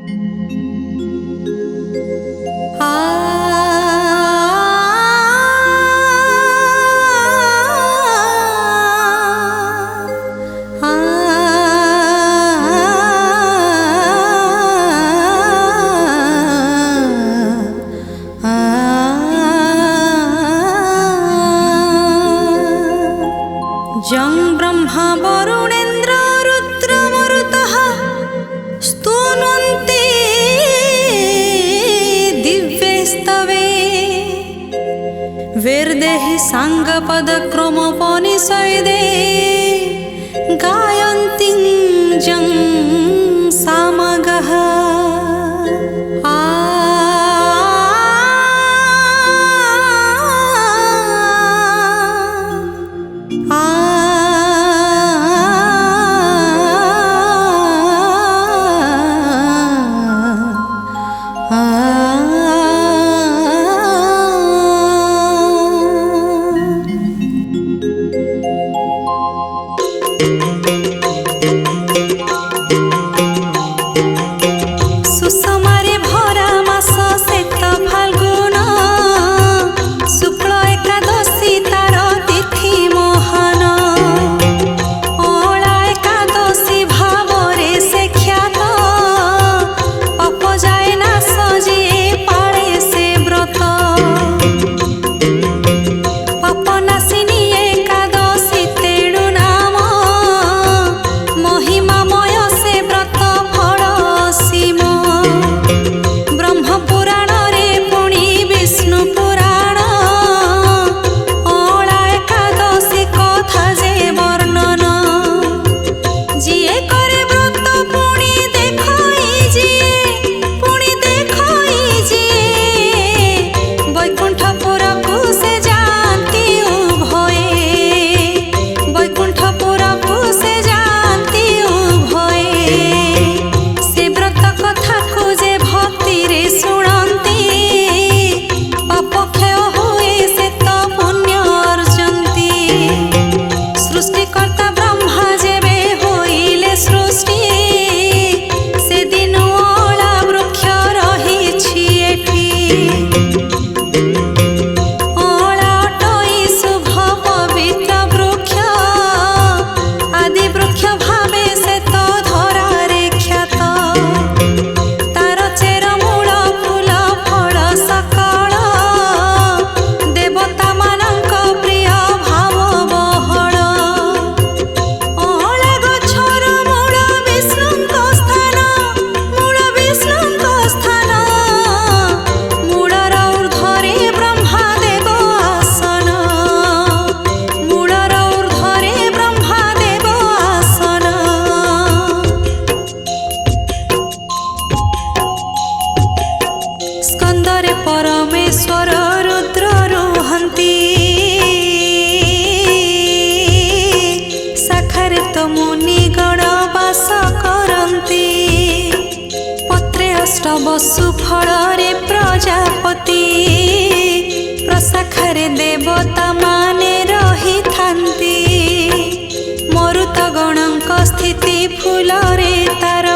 जं ब्रह्मा वरुणेन्द्र रुद्रमरुतः स्तुवन्ति दिव्यैस्तवे वेदैः साङ्गपदक्रमोपनिषदे गायन्ति जं सामगाः। परमेश्वर रुद्र रुहन्ति शाखारे तो मुनिगण वास करन्ति पत्रे अष्ट वसु फलरे प्रजापति प्रशाखारे देवता माने रहिथान्ति मरुतगणଙ୍କ स्थिति फूलरे तार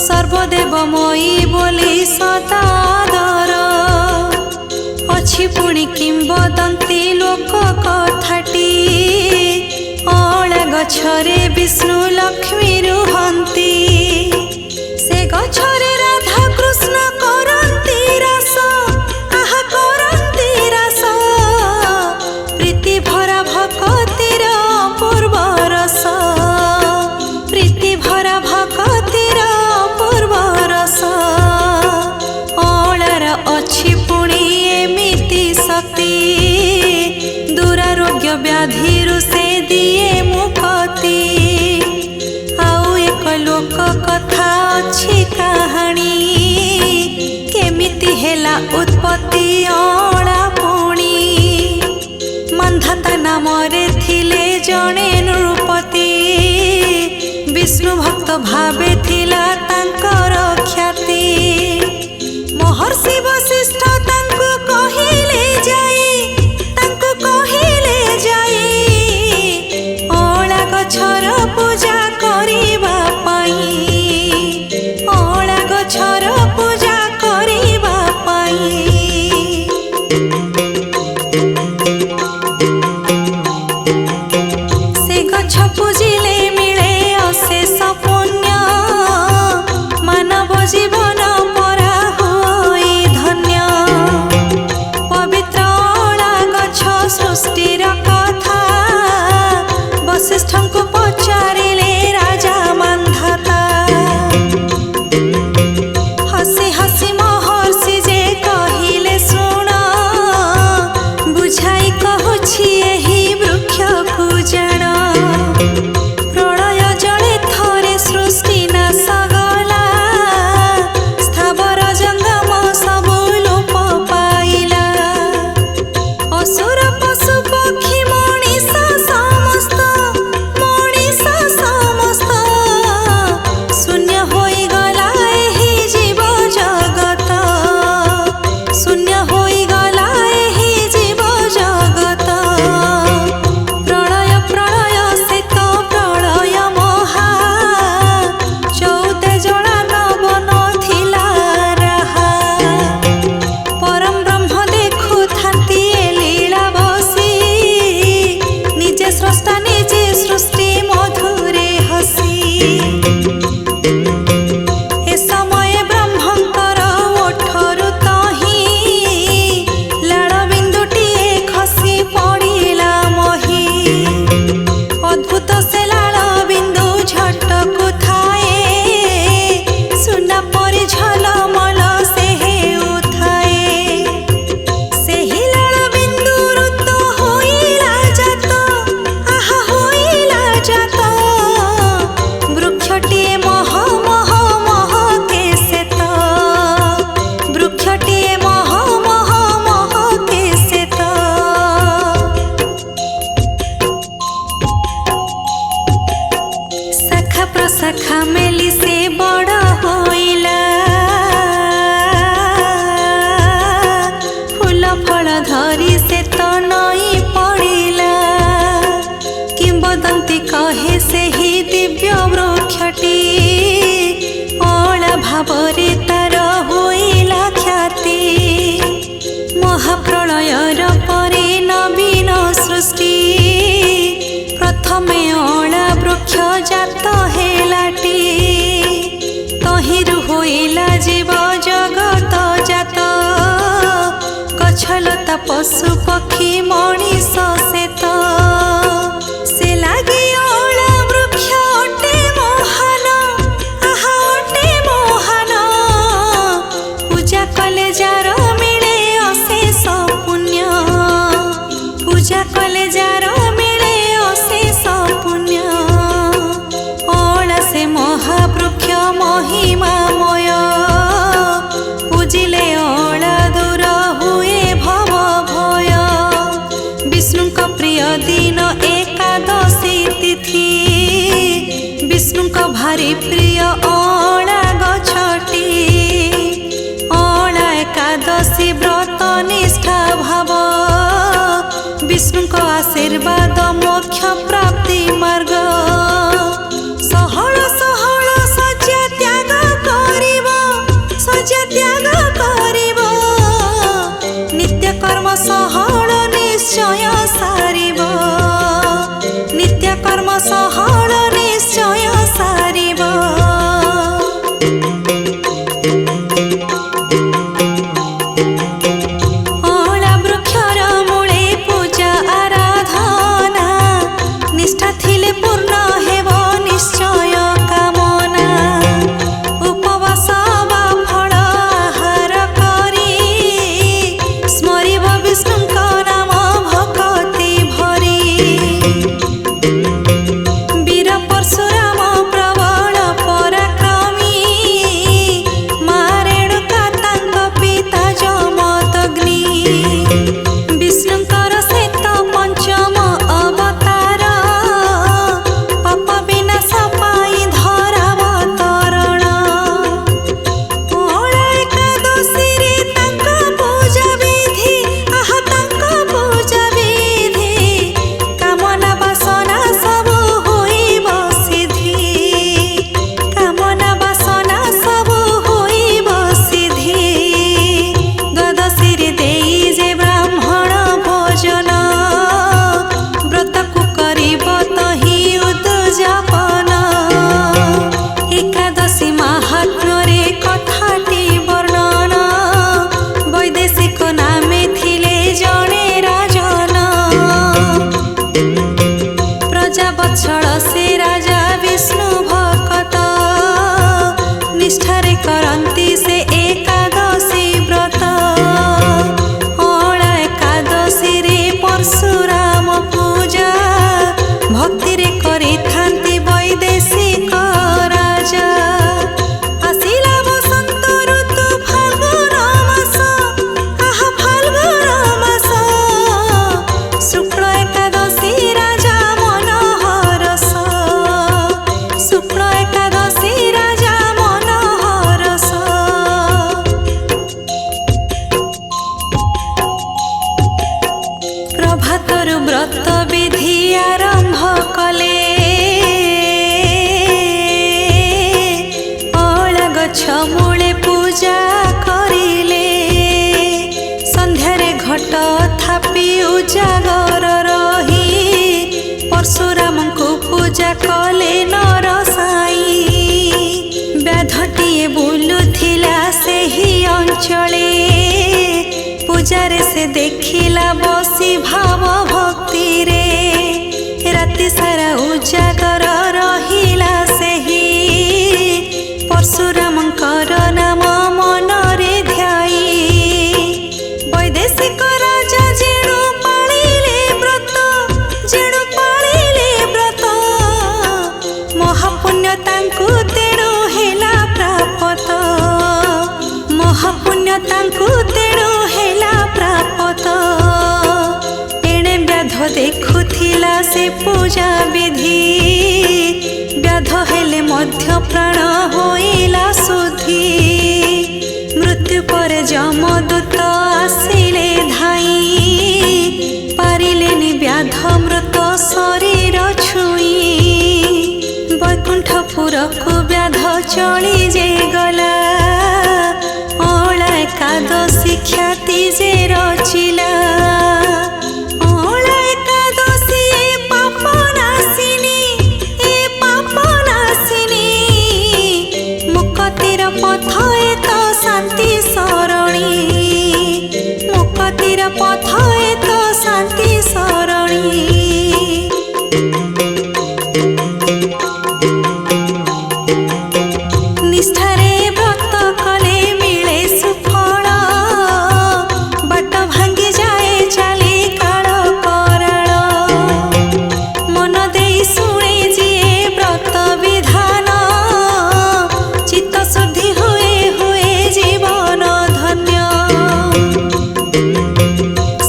सर्वदेवमयी बोली सदादर अछि पुणी किंबदंती लोक कथाटी अला गछरे विष्णु लक्ष्मी रुहन्ति से गछरे राधा कृष्ण करन्ति रस आहा करन्ति रस प्रीति भरा भक्तिर पूर्व रस प्रीति भरा भक्तिर पूर्व रस अलार अछि पुणी एमिति शक्ति दुरारोग्य व्याधिरु से दिए मुक्ति आउ एक लोक कथा अछि कहानी केमिति हेला उत्पत्ति अला पुणी मान्धाता नामरे थिले जणे नृपति विष्णु भक्त भावे थिला तांकर ख्याति महर्षि वशिष्ठ तांको कहिले जाई अला गछर पूजा करिबा पाई। ବସିଲା ଜୀବ ଜଗତ ଜାତ ଗଛଲତା ପଶୁ ପକ୍ଷୀ ମଣିଷ ସେତ ସେ ଲାଗି ଅଁଳା ବୃକ୍ଷ ଅଟେ ମହାନ ଆହା ଅଟେ ମହାନ ପୂଜା କଲେ ଯାର ମିଳେ ଅଶେଷ ପୁଣ୍ୟ ପୂଜା କଲେ ଯାର ମିଳେ ଅଶେଷ ପୁଣ୍ୟ ଅଁଳା ସେ ମହାବୃକ୍ଷ ମହିମାମୟ ପୂଜିଲେ ଅଁଳା ଦୂର ହୁଏ ଭବ ଭୟ ବିଷ୍ଣୁଙ୍କ ପ୍ରିୟ ଦିନ ଏକାଦଶୀ ତିଥି ବିଷ୍ଣୁଙ୍କ ଭାରି ପ୍ରିୟ ଅଁଳା ଗଛଟି ଅଁଳା ଏକାଦଶୀ ବ୍ରତ ନିଷ୍ଠା ଭାବ ବିଷ୍ଣୁଙ୍କ ଆଶୀର୍ବାଦ ମୋକ୍ଷ ପ୍ରାପ୍ତି ମାର୍ଗ ସହଳ ସହଳ ଶଯ୍ୟା ତ୍ୟାଗ କରିବ ଶଯ୍ୟା ତ୍ୟାଗ କରିବ ନିତ୍ୟ କର୍ମ ସହଳ ନିଶ୍ଚୟ ସାରିବ ନିତ୍ୟ କର୍ମ ସହଳ ନିଶ୍ଚୟ ସାରିବ ଅଁଳା ବୃକ୍ଷର ମୂଳେ ପୂଜା ଆରାଧନା ନିଷ୍ଠା ଥିଲେ ପୂର୍ଣ୍ଣ ହେବ ନିଶ୍ଚୟ କାମନା ଉପବାସ ବା ଫଳ ଆହାର କରି ସ୍ମରିବ ବିଷ୍ଣୁଙ୍କ ନାମ ଭକ୍ତି ଭରି ବୀର ପରଶୁରାମ ପ୍ରବଳ ପରାକ୍ରମୀ ମା ରେଣୁକା ତାଙ୍କ ପିତା ଯମଦଗ୍ନି ବିଷ୍ଣୁଙ୍କର ଶ୍ଵେତ ପଞ୍ଚମ ଅବତାର ପାପ ବିନାଶ ପାଇଁ ଧରାବତରଣ ଅଁଳା ଏକାଦଶୀରେ ତାଙ୍କ ପୂଜା ବିଧି ଆହା ତାଙ୍କ ପୂଜା ବିଧି କାମନା ବାସନା ସବୁ ହୋଇବ ସିଦ୍ଧି କାମନା ବାସନା ସବୁ ହୋଇବ ସିଦ୍ଧି ଦ୍ୱାଦଶୀରେ ଦେଇ ଯେ ବ୍ରାହ୍ମଣ ଭୋଜନ ବ୍ରତକୁ କରିବ ତହି ଉଦ୍ଯାପନ ଏକାଦଶୀ ମାହାତ୍ମ୍ୟରେ କଥାଟି ବର୍ଣ୍ଣନ ବୈଦେଶିକ ନାମେ ଥିଲେ ଜଣେ ରାଜନ ପ୍ରଜାବତ୍ସଳ ସେ ରାଜା ବିଷ୍ଣୁ ଭକତ ନିଷ୍ଠାରେ କରନ୍ତି ସେ ଏକାଦଶୀ ବ୍ରତ ଅଁଳା ଏକାଦଶୀରେ ପରଶୁରାମ ପୂଜା ଭକ୍ତିରେ କରିଥାନ୍ତି ବୈଦେଶିକ ରାଜା ଆସିଲା ବସନ୍ତ ଋତୁ ଫାଲ୍ଗୁନ ମାସ ଆହା ଫାଲ୍ଗୁନ ମାସ ଶୁକ୍ଳ ଏକାଦଶୀ ରାଜା ମନ ହରସ ଶୁକ୍ଳ ଏକାଦଶୀ ରାଜା ମନ ହରସ ପ୍ରଭାତରୁ ବ୍ରତ ବିଧି ଆରମ୍ଭ କଲେ ଅଁଳା ଗଛ ମୂଳେ ପୂଜା କରିଲେ ସନ୍ଧ୍ୟାରେ ଘଟ ଥାପି ଉଜାଗର ରହି ପରଶୁରାମଙ୍କୁ ପୂଜା କଲେ ନରସାଇ ବ୍ୟାଧଟିଏ ବୁଲୁଥିଲା ସେହି ଅଞ୍ଚଳେ ପୂଜାରେ ସେ ଦେଖିଲା ବସି ଭାବ ଭକ୍ତିରେ ରାତି ସାରା ଉଜାଗର ରହିଲା ସେହି ପରଶୁରାମଙ୍କର ନାମ ମନରେ ଧ୍ୟାଇ ବୈଦେଶିକ ରାଜା ଯେଣୁ ପାଳିଲେ ବ୍ରତ ମହାପୁଣ୍ୟ ତାଙ୍କୁ ତେଣୁ ହେଲା ପ୍ରାପତ ମହାପୁଣ୍ୟ ତାଙ୍କୁ ତେଣୁ ହେଲା ପ୍ରାପତ ଏଣେ ବ୍ୟାଧ ଦେଖୁଥିଲା ସେ ପୂଜା ବିଧି ବ୍ୟାଧ ହେଲେ ମଧ୍ୟ ପ୍ରାଣ ହୋଇଲା ସୁଧି ମୃତ୍ୟୁ ପରେ ଯମଦୂତ ଆସିଲେ ଧାଇଁ ପାରିଲେନି ବ୍ୟାଧ ମୃତ ଶରୀର ଛୁଇଁ ବୈକୁଣ୍ଠପୁରକୁ ବ୍ୟାଧ ଚଳି ଯେ ଗଲା ଅଁଳା ଏକାଦଶୀ ଖ୍ୟାତି ଯେ ରଚିଲା ଅଁଳା ଏକାଦଶୀ ପାପ ନାଶିନୀ ମୁକତିର पथ ए तो शांति सरणी मुक्तिर पथ ए तो शांति सरणी निष्ठारे व्रत कले मिले सुफल बाट भांगी जाए चाली काल कराल मन दे शुणे जिए व्रत विधान चित्त शुद्धि हुए हुए जीवन धन्य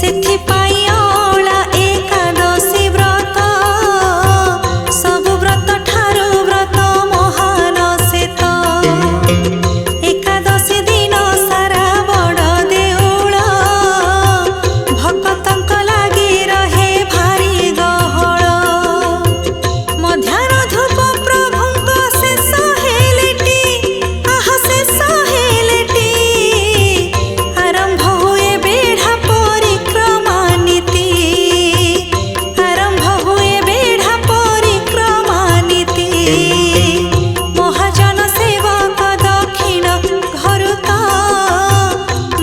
सेथिपाई अला एकादशी व्रत सबु व्रत ठारू व्रत महान सेत एकादशी दिन सारा बड़ देउल भक्तंक लागी रहे भारी गहळ मध्याह्न धूप प्रभुंक शेष हेलेटी आहा शेष हेलेटी आरंभ हुए बेढ़ा परिक्रमा नीति आरंभ हुए बेढ़ा परिक्रमा नीति महाजन सेवक दक्षिण घरु तो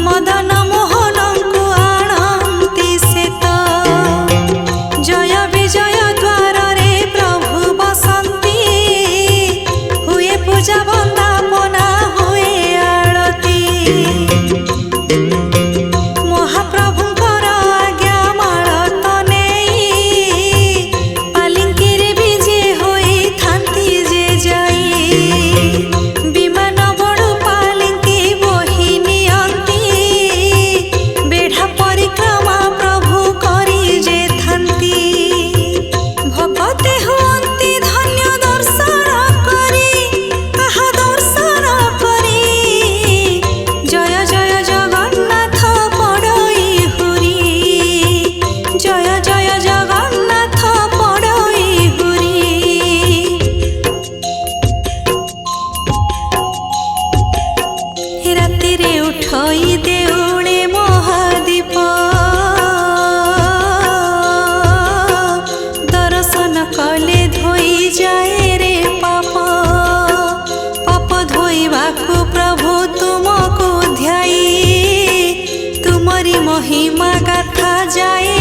मदन मोहनंकु आणंती से तो जय विजय द्वार रे प्रभु बसंती हुए पूजा वंदापना हुए आरती महाप्रभुंकर आज्ञा माळत नेई पालिंकीरे विजे होई थांती जे जाई विमान बड़ू पालिंकी बोही नियंती बेढ़ा परिक्रमा प्रभु करी जे थांती भगते हुअंती धन्य दर्शन करी आहा दर्शन करी जय जय जगन्नाथ पड़ई हुरी जय जय जगन्नाथ पड़ई हुरी रातिरे उठई देउळे महादीप दर्शन कले धोई जाए रे पाप पाप धोइबाकु प्रभु तुमको ध्याई तुमरी महिमा गाथा जाए